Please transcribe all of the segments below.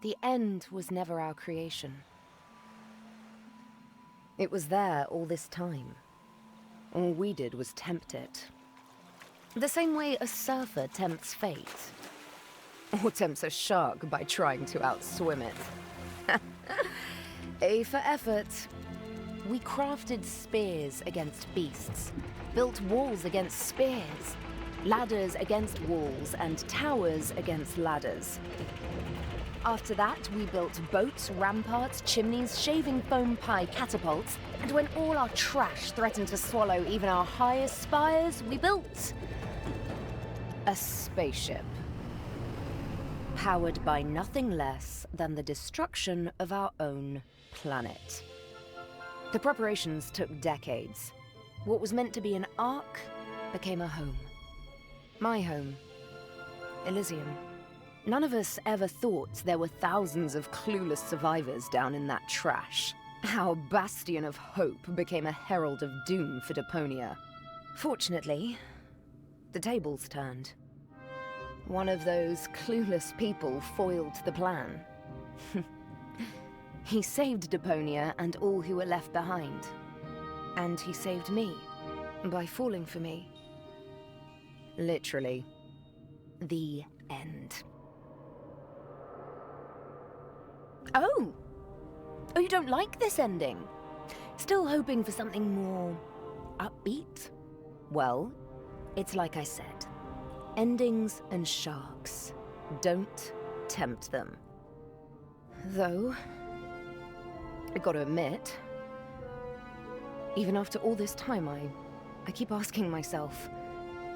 The end was never our creation. It was there all this time. All we did was tempt it. The same way a surfer tempts fate. Or tempts a shark by trying to outswim it. A for effort. We crafted spears against beasts, built walls against spears, ladders against walls, and towers against ladders. After that, we built boats, ramparts, chimneys, shaving foam pie catapults, and when all our trash threatened to swallow even our highest spires, we built a spaceship. Powered by nothing less than the destruction of our own planet. The preparations took decades. What was meant to be an ark became a home. My home. Elysium. None of us ever thought there were thousands of clueless survivors down in that trash. Our bastion of hope became a herald of doom for Deponia. Fortunately, the tables turned. One of those clueless people foiled the plan. He saved Deponia and all who were left behind. And he saved me by falling for me. Literally, the end. Oh! Oh, you don't like this ending? Still hoping for something more upbeat? Well, it's like I said. Endings and sharks. Don't tempt them. Though, I gotta admit, even after all this time, I keep asking myself,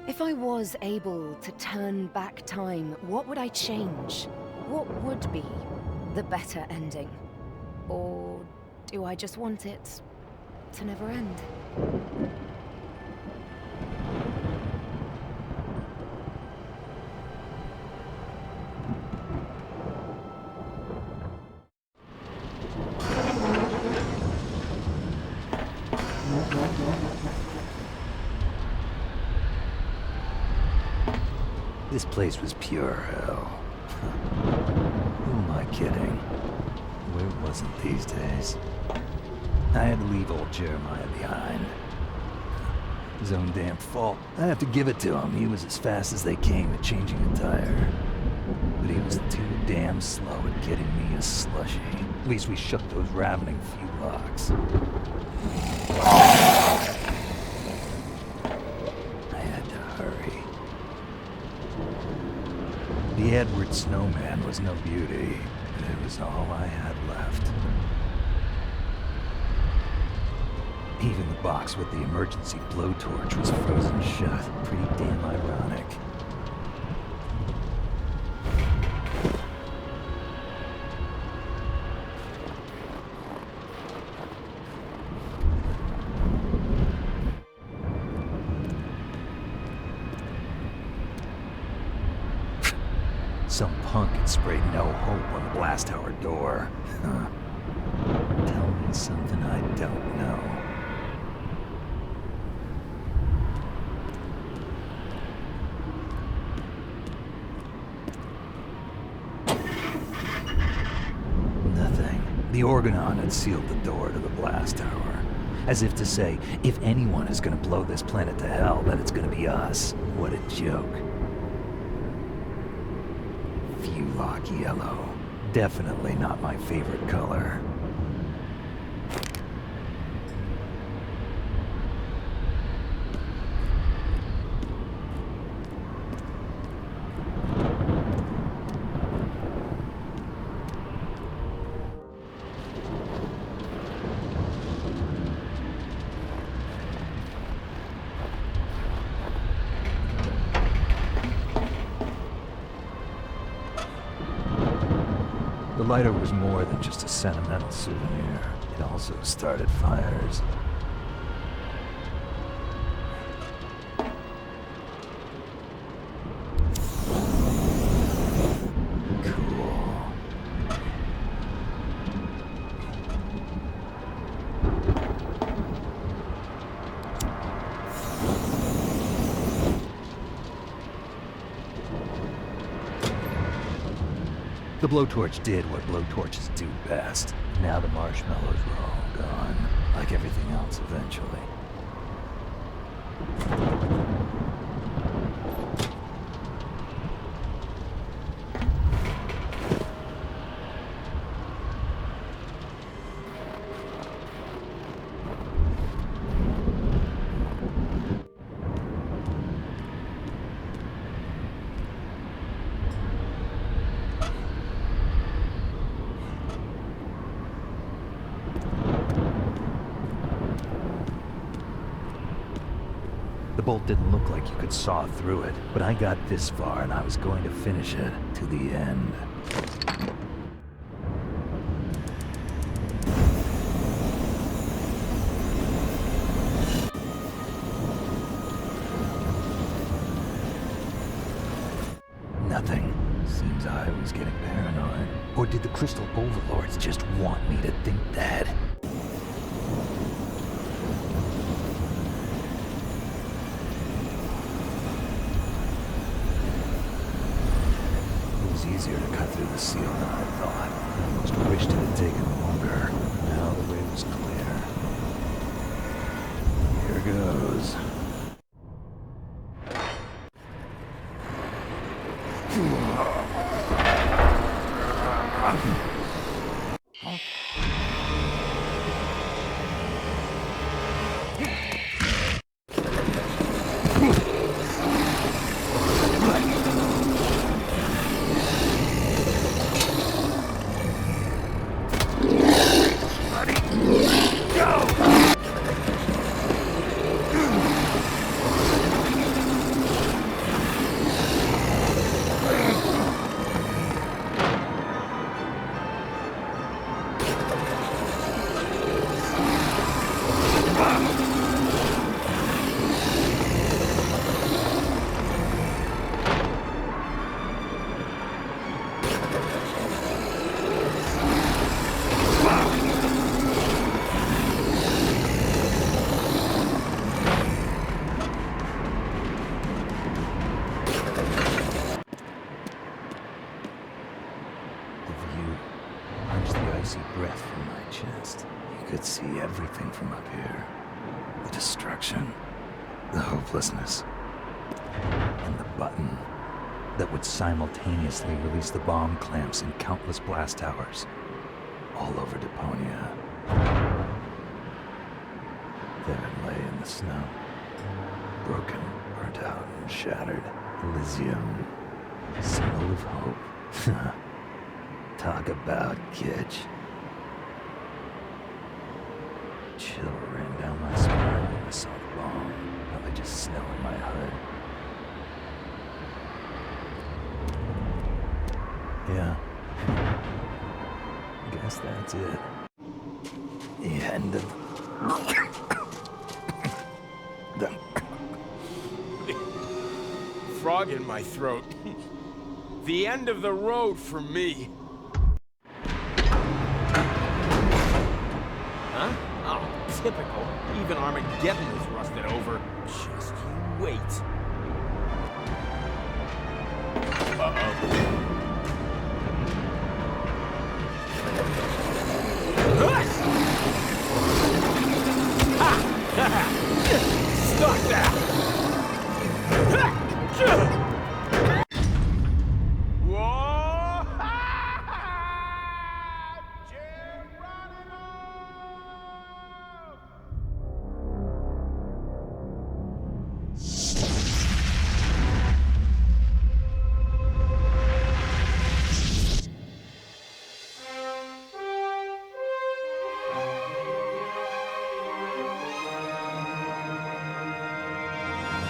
if I was able to turn back time, what would I change? What would be the better ending? Or do I just want it to never end? This place was pure hell. Who am I kidding? Where wasn't these days? I had to leave old Jeremiah behind. His own damn fault. I have to give it to him. He was as fast as they came at changing a tire. But he was too damn slow at getting me a slushie. At least we shook those ravening few locks. I had to hurry. The Edward Snowman was no beauty, but it was all I had left. Even the box with the emergency blowtorch was frozen shut. Pretty damn ironic. Some punk had sprayed no hope on the blast tower door. Tell me something I don't know. Nothing. The Organon had sealed the door to the blast tower. As if to say, if anyone is gonna blow this planet to hell, then it's gonna be us. What a joke. Fulock yellow. Definitely not my favorite color. The lighter was more than just a sentimental souvenir. It also started fires. Cool. The blowtorch did what blowtorches do best. Now the marshmallows were all gone, like everything else eventually. The bolt didn't look like you could saw through it, but I got this far and I was going to finish it to the end. Nothing. Seems I was getting paranoid. Or did the crystal overlords just want me to think that? Easier to cut through the seal than I thought. I almost wished it had taken longer. Now the way was clear. Here goes. Breath from my chest. You could see everything from up here. The destruction, the hopelessness, and the button that would simultaneously release the bomb clamps in countless blast towers all over Deponia. There it lay in the snow, broken, burnt out, and shattered. Elysium, symbol of hope. Talk about kitsch. Chill ran down my spine when I saw the bomb, probably just snow in my hood. Yeah. Guess that's it. The end of... the... Frog in my throat. The end of the road for me. Huh? Oh, typical. Even Armageddon is rusted over. Just you wait. Uh-oh. Stop that!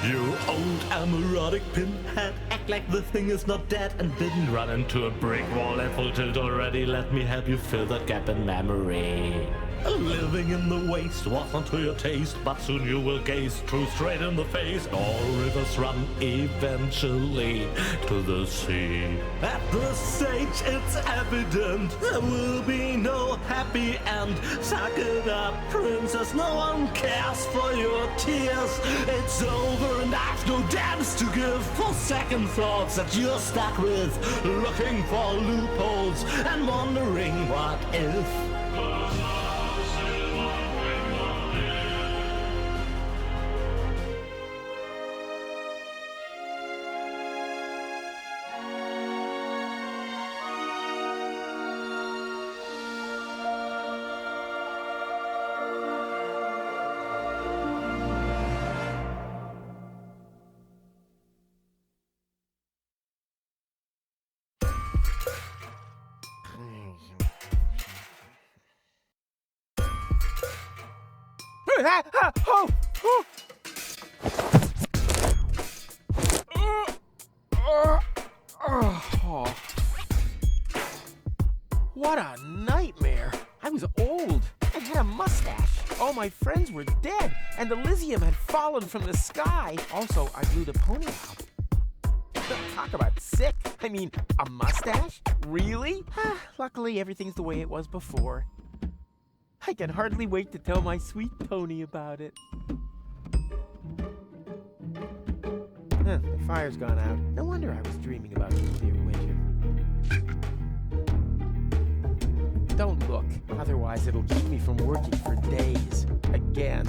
You old amorotic pinhead, act like the thing is not dead and didn't run into a brick wall at full tilt already. Let me help you fill that gap in memory. Living in the waste wasn't to your taste, but soon you will gaze truth straight in the face. All rivers run eventually to the sea. At this stage it's evident there will be no happy end. Suck it up, princess, no one cares for your tears. It's over and I've no damns to give for second thoughts that you're stuck with, looking for loopholes and wondering what if. What a nightmare! I was old. I had a mustache. All my friends were dead, and Elysium had fallen from the sky. Also, I blew Deponia out. Talk about sick. I mean, a mustache? Really? Luckily, everything's the way it was before. I can hardly wait to tell my sweet pony about it. The fire's gone out. No wonder I was dreaming about nuclear winter. Don't look, otherwise it'll keep me from working for days. Again.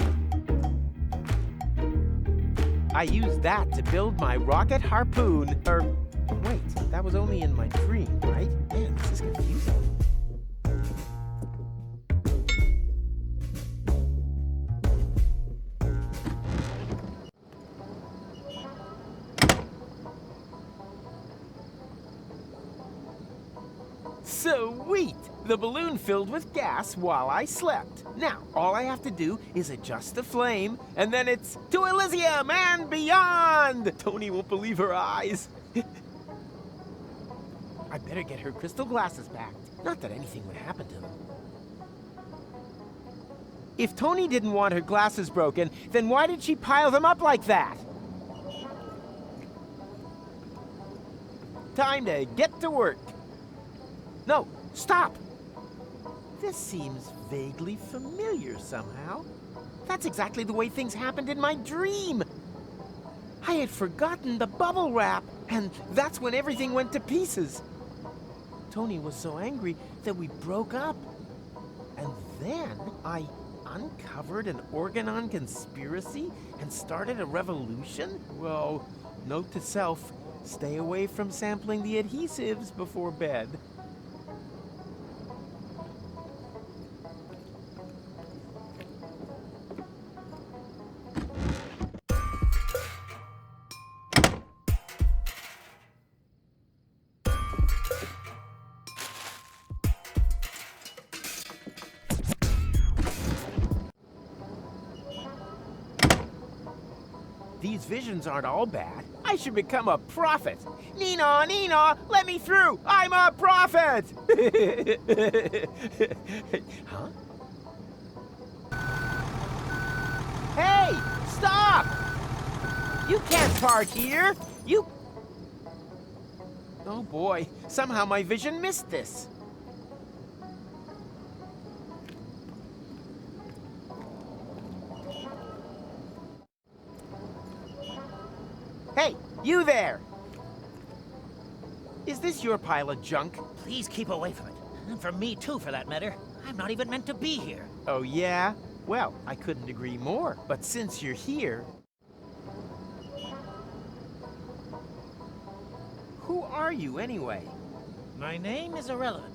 I used that to build my rocket harpoon. Wait, that was only in my dream, right? Man, this is confusing. Sweet! The balloon filled with gas while I slept. Now, all I have to do is adjust the flame, and then it's to Elysium and beyond! Tony won't believe her eyes. I better get her crystal glasses back. Not that anything would happen to them. If Tony didn't want her glasses broken, then why did she pile them up like that? Time to get to work. No, stop! This seems vaguely familiar somehow. That's exactly the way things happened in my dream. I had forgotten the bubble wrap, and that's when everything went to pieces. Tony was so angry that we broke up. And then I uncovered an Organon conspiracy and started a revolution? Well, note to self, stay away from sampling the adhesives before bed. These visions aren't all bad. I should become a prophet. Nina, Nina, let me through! I'm a prophet! Huh? Hey, stop! You can't park here! You... Oh boy, somehow my vision missed this. Hey, you there! Is this your pile of junk? Please keep away from it. And from me too, for that matter. I'm not even meant to be here. Oh yeah? Well, I couldn't agree more. But since you're here... Who are you anyway? My name is irrelevant.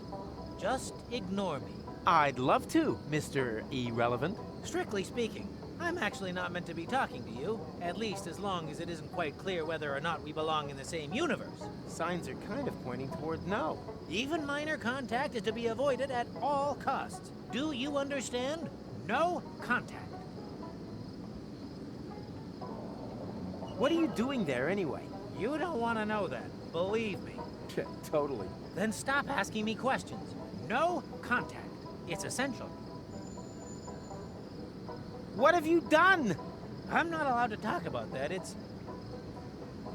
Just ignore me. I'd love to, Mr. Irrelevant. Strictly speaking, I'm actually not meant to be talking to you, at least as long as it isn't quite clear whether or not we belong in the same universe. Signs are kind of pointing toward no. Even minor contact is to be avoided at all costs. Do you understand? No contact. What are you doing there anyway? You don't want to know that, believe me. Totally. Then stop asking me questions. No contact. It's essential. What have you done? I'm not allowed to talk about that. It's...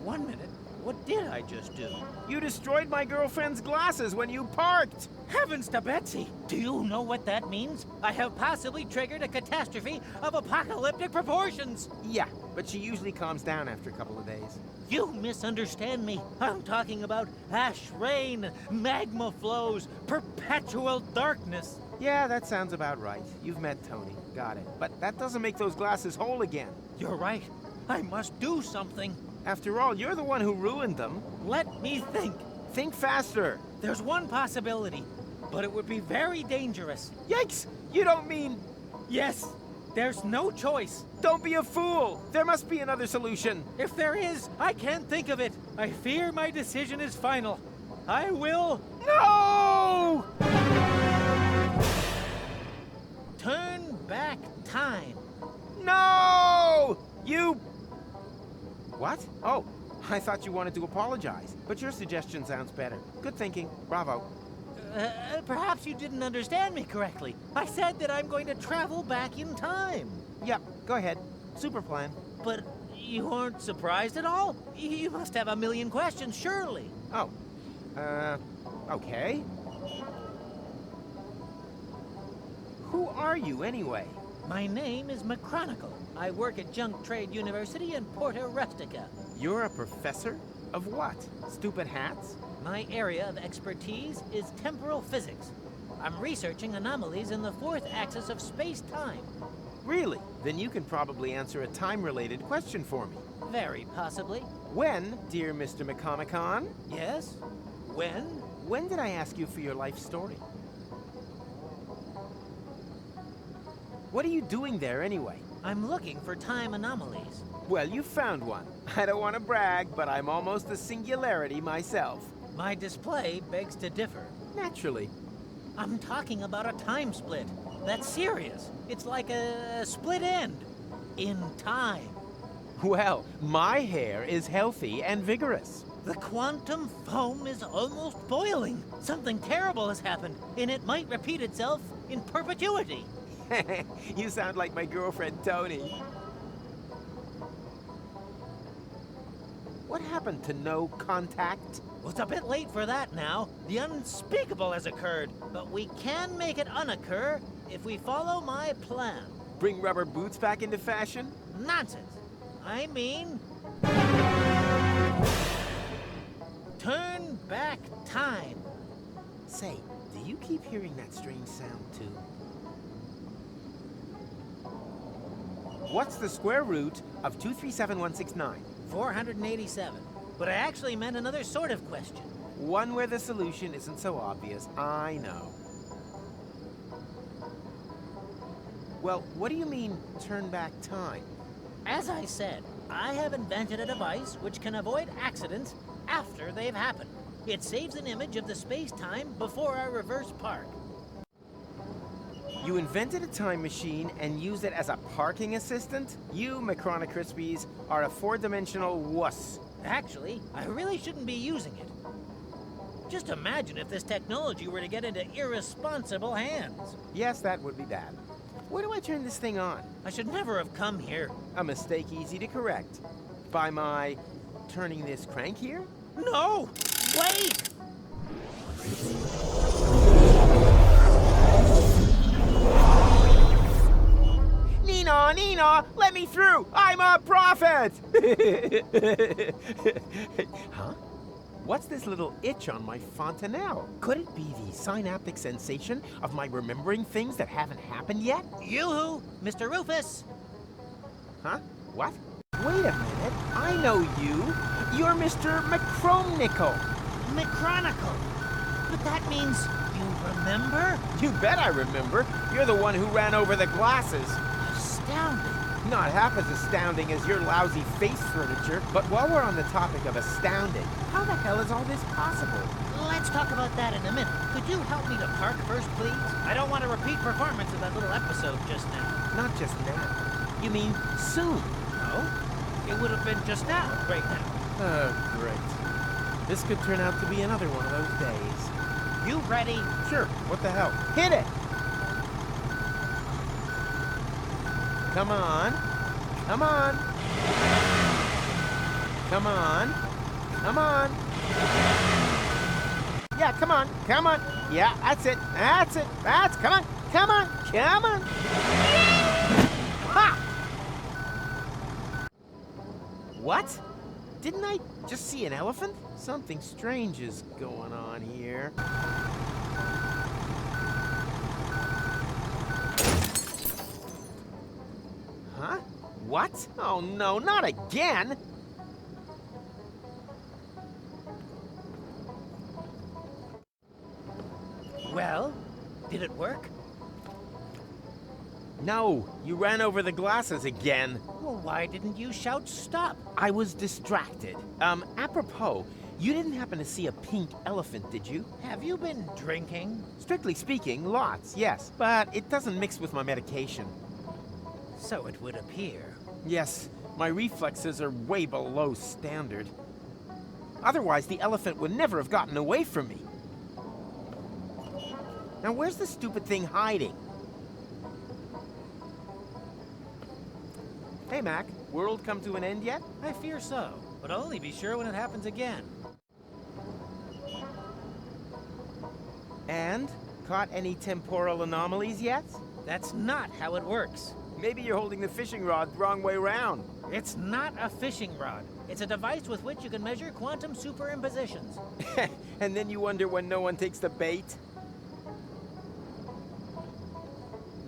1 minute. What did I just do? You destroyed my girlfriend's glasses when you parked! Heavens to Betsy! Do you know what that means? I have possibly triggered a catastrophe of apocalyptic proportions! Yeah, but she usually calms down after a couple of days. You misunderstand me. I'm talking about ash rain, magma flows, perpetual darkness. Yeah, that sounds about right. You've met Tony. Got it. But that doesn't make those glasses whole again. You're right. I must do something. After all, you're the one who ruined them. Let me think. Think faster. There's one possibility, but it would be very dangerous. Yikes! You don't mean... Yes, there's no choice. Don't be a fool! There must be another solution. If there is, I can't think of it. I fear my decision is final. I will... No! turn back time. No! You... What? Oh, I thought you wanted to apologize. But your suggestion sounds better. Good thinking. Bravo. Perhaps you didn't understand me correctly. I said that I'm going to travel back in time. Yep, go ahead. Super plan. But you aren't surprised at all? You must have a million questions, surely. Oh. Okay. Who are you, anyway? My name is McChronicle. I work at Junk Trade University in Porta Rustica. You're a professor? Of what? Stupid hats? My area of expertise is temporal physics. I'm researching anomalies in the fourth axis of space-time. Really? Then you can probably answer a time-related question for me. Very possibly. When, dear Mr. McConaughey? Yes? When? When did I ask you for your life story? What are you doing there, anyway? I'm looking for time anomalies. Well, you found one. I don't want to brag, but I'm almost a singularity myself. My display begs to differ. Naturally. I'm talking about a time split. That's serious. It's like a split end. In time. Well, my hair is healthy and vigorous. The quantum foam is almost boiling. Something terrible has happened, and it might repeat itself in perpetuity. You sound like my girlfriend, Tony. What happened to no contact? Well, it's a bit late for that now. The unspeakable has occurred, but we can make it unoccur if we follow my plan. Bring rubber boots back into fashion? Nonsense. I mean... turn back time. Say, do you keep hearing that strange sound, too? What's the square root of 237169? 487. But I actually meant another sort of question. One where the solution isn't so obvious, I know. Well, what do you mean, turn back time? As I said, I have invented a device which can avoid accidents after they've happened. It saves an image of the space-time before I reverse park. You invented a time machine and used it as a parking assistant? You, Macrona Crispies, are a four-dimensional wuss. Actually, I really shouldn't be using it. Just imagine if this technology were to get into irresponsible hands. Yes, that would be bad. Where do I turn this thing on? I should never have come here. A mistake easy to correct. By my turning this crank here? No! Wait! Nina, let me through! I'm a prophet! Huh? What's this little itch on my fontanelle? Could it be the synaptic sensation of my remembering things that haven't happened yet? Yoo-hoo! Mr. Rufus! Huh? What? Wait a minute. I know you. You're Mr. McChronicle. McChronicle! But that means you remember? You bet I remember. You're the one who ran over the glasses. Astounding. Not half as astounding as your lousy face furniture, but while we're on the topic of astounding, how the hell is all this possible? Let's talk about that in a minute. Could you help me to park first, please? I don't want a repeat performance of that little episode just now. Not just now. You mean soon? No, it would have been just now, right now. Oh, great. This could turn out to be another one of those days. You ready? Sure, what the hell? Hit it! Come on. Come on. Come on. Come on. Yeah, come on. Come on. Yeah, that's it. That's it. Come on. Come on. Come on. Ha! What? Didn't I just see an elephant? Something strange is going on here. Huh? What? Oh no, not again! Well, did it work? No, you ran over the glasses again. Well, why didn't you shout stop? I was distracted. Apropos, you didn't happen to see a pink elephant, did you? Have you been drinking? Strictly speaking, lots, yes. But it doesn't mix with my medication. So it would appear. Yes, my reflexes are way below standard. Otherwise, the elephant would never have gotten away from me. Now, where's the stupid thing hiding? Hey, Mac. World come to an end yet? I fear so, but I'll only be sure when it happens again. And? Caught any temporal anomalies yet? That's not how it works. Maybe you're holding the fishing rod the wrong way round. It's not a fishing rod. It's a device with which you can measure quantum superimpositions. And then you wonder when no one takes the bait?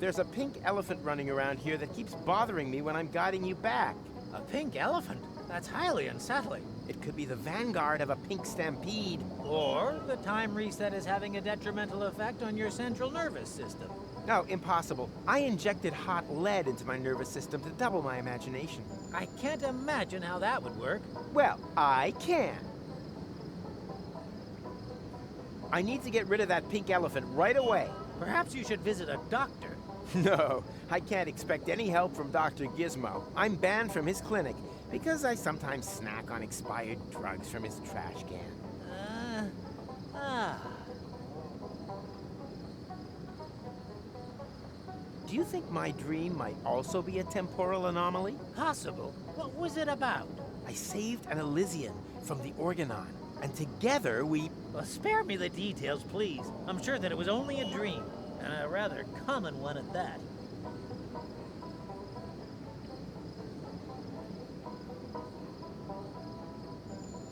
There's a pink elephant running around here that keeps bothering me when I'm guiding you back. A pink elephant? That's highly unsettling. It could be the vanguard of a pink stampede. Or the time reset is having a detrimental effect on your central nervous system. No, impossible. I injected hot lead into my nervous system to double my imagination. I can't imagine how that would work. Well, I can. I need to get rid of that pink elephant right away. Perhaps you should visit a doctor. No, I can't expect any help from Dr. Gizmo. I'm banned from his clinic because I sometimes snack on expired drugs from his trash can. Do you think my dream might also be a temporal anomaly? Possible. What was it about? I saved an Elysian from the Organon, and together we... Well, spare me the details, please. I'm sure that it was only a dream, and a rather common one at that.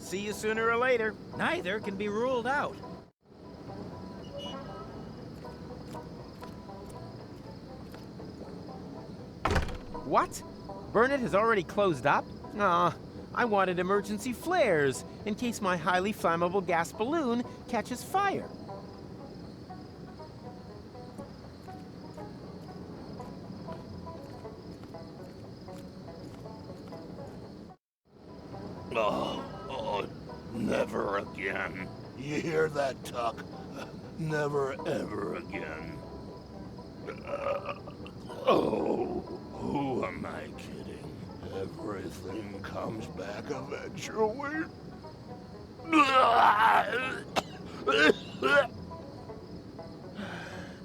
See you sooner or later. Neither can be ruled out. What? Burnett has already closed up? Aw, I wanted emergency flares in case my highly flammable gas balloon catches fire. Oh, never again. You hear that, Tuck? Never, ever again. Who am I kidding? Everything comes back eventually.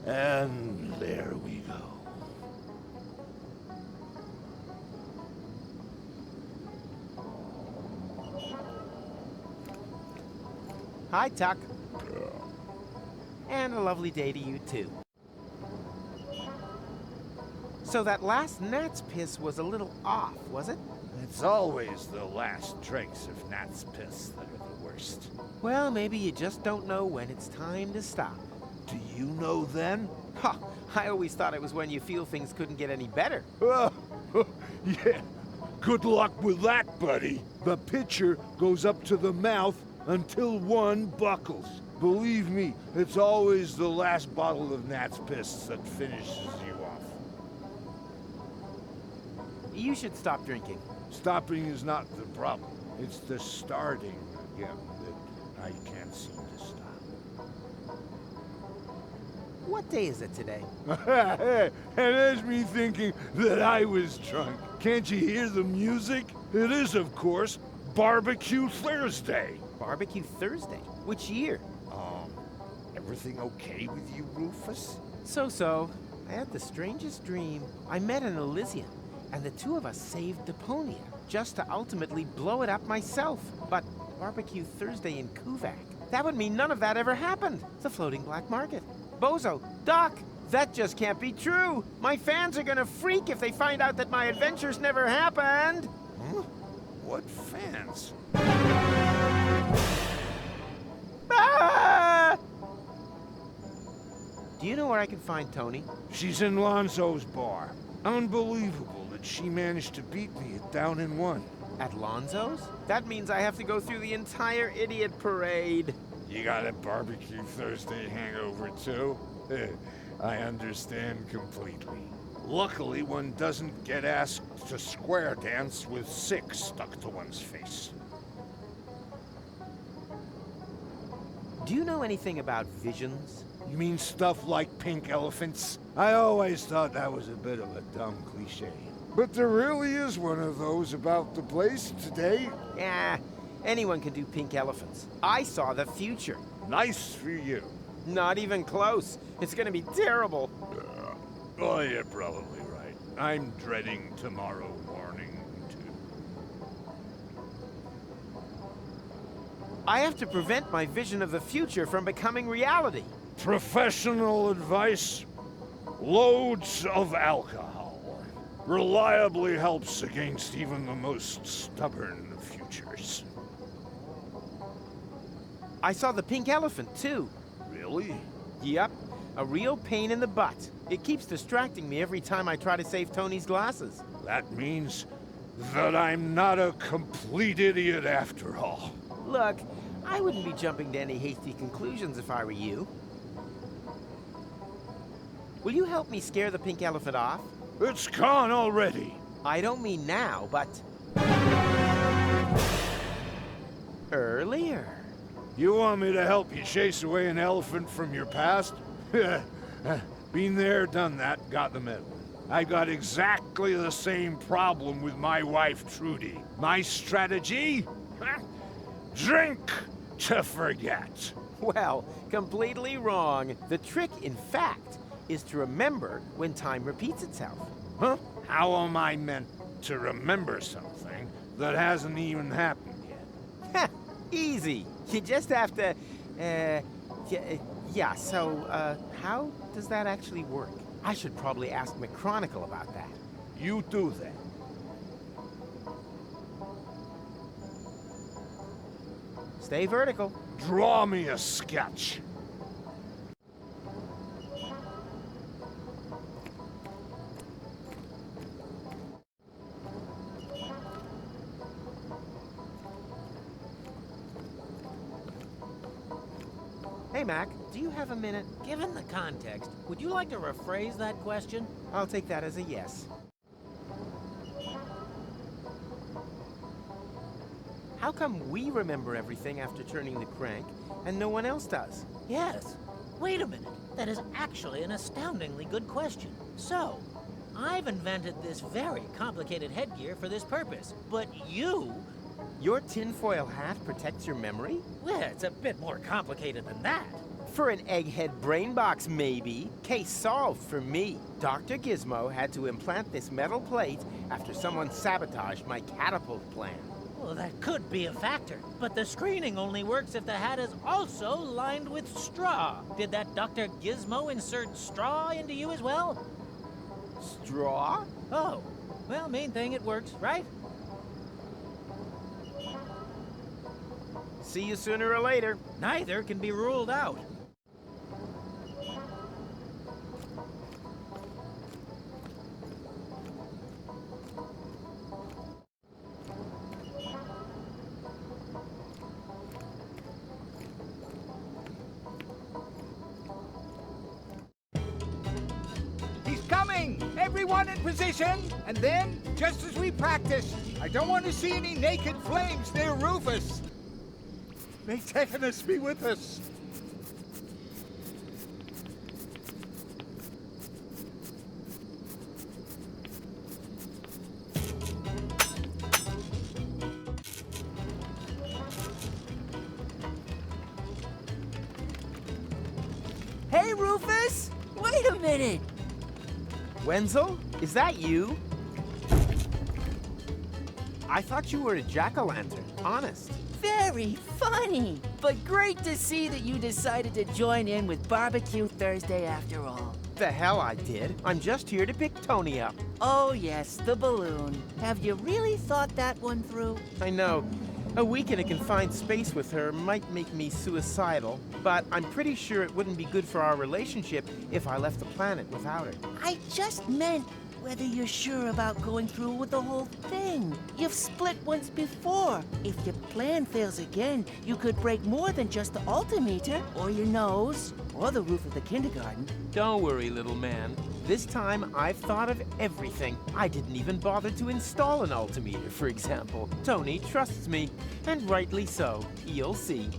And there we go. Hi, Tuck. And a lovely day to you, too. So that last gnat's piss was a little off, was it? It's always the last drinks of gnat's piss that are the worst. Well, maybe you just don't know when it's time to stop. Do you know then? Ha! I always thought it was when you feel things couldn't get any better. Yeah. Good luck with that, buddy. The pitcher goes up to the mouth until one buckles. Believe me, it's always the last bottle of gnat's piss that finishes you off. You should stop drinking. Stopping is not the problem. It's the starting again that I can't seem to stop. What day is it today? And there's me thinking that I was drunk. Can't you hear the music? It is, of course, Barbecue Thursday. Barbecue Thursday? Which year? Everything okay with you, Rufus? So. I had the strangest dream. I met an Elysian, and the two of us saved Deponia, just to ultimately blow it up myself. But Barbecue Thursday in Kuvak, that would mean none of that ever happened. It's a floating black market. Bozo, Doc, that just can't be true. My fans are gonna freak if they find out that my adventures never happened. Huh? What fans? Ah! Do you know where I can find Tony? She's in Lonzo's bar. Unbelievable that she managed to beat me at Down in One. At Lonzo's? That means I have to go through the entire idiot parade. You got a barbecue Thursday hangover too? I understand completely. Luckily, one doesn't get asked to square dance with 6 stuck to one's face. Do you know anything about visions? You mean stuff like pink elephants? I always thought that was a bit of a dumb cliche. But there really is one of those about the place today. Yeah, anyone can do pink elephants. I saw the future. Nice for you. Not even close. It's gonna be terrible. Oh, you're probably right. I'm dreading tomorrow morning, too. I have to prevent my vision of the future from becoming reality. Professional advice? Loads of alcohol. Reliably helps against even the most stubborn of futures. I saw the pink elephant, too. Really? Yep, a real pain in the butt. It keeps distracting me every time I try to save Tony's glasses. That means that I'm not a complete idiot after all. Look, I wouldn't be jumping to any hasty conclusions if I were you. Will you help me scare the pink elephant off? It's gone already. I don't mean now, but... earlier. You want me to help you chase away an elephant from your past? Been there, done that, got the medal. I got exactly the same problem with my wife, Trudy. My strategy? Drink to forget. Well, completely wrong. The trick, in fact, is to remember when time repeats itself. Huh? How am I meant to remember something that hasn't even happened yet? Heh, easy. You just have to, yeah, so, how does that actually work? I should probably ask McChronicle about that. You do that. Stay vertical. Draw me a sketch. Hey, Mac, do you have a minute? Given the context, would you like to rephrase that question? I'll take that as a yes. How come we remember everything after turning the crank, and no one else does? Yes. Wait a minute. That is actually an astoundingly good question. So, I've invented this very complicated headgear for this purpose, but you... Your tinfoil hat protects your memory? Well, it's a bit more complicated than that. For an egghead brain box, maybe. Case solved for me. Dr. Gizmo had to implant this metal plate after someone sabotaged my catapult plan. Well, that could be a factor, but the screening only works if the hat is also lined with straw. Did that Dr. Gizmo insert straw into you as well? Straw? Oh, well, main thing, it works, right? See you sooner or later. Neither can be ruled out. He's coming! Everyone in position! And then, just as we practiced, I don't want to see any naked flames near Rufus. May Tetanus be with us. Hey, Rufus! Wait a minute! Wenzel, is that you? I thought you were a jack-o'-lantern, honest. Very funny! But great to see that you decided to join in with Barbecue Thursday after all. The hell I did. I'm just here to pick Tony up. Oh, yes, the balloon. Have you really thought that one through? I know. A week in a confined space with her might make me suicidal, but I'm pretty sure it wouldn't be good for our relationship if I left the planet without her. I just meant whether you're sure about going through with the whole thing. You've split once before. If your plan fails again, you could break more than just the altimeter, or your nose, or the roof of the kindergarten. Don't worry, little man. This time, I've thought of everything. I didn't even bother to install an altimeter, for example. Tony trusts me, and rightly so. You'll see.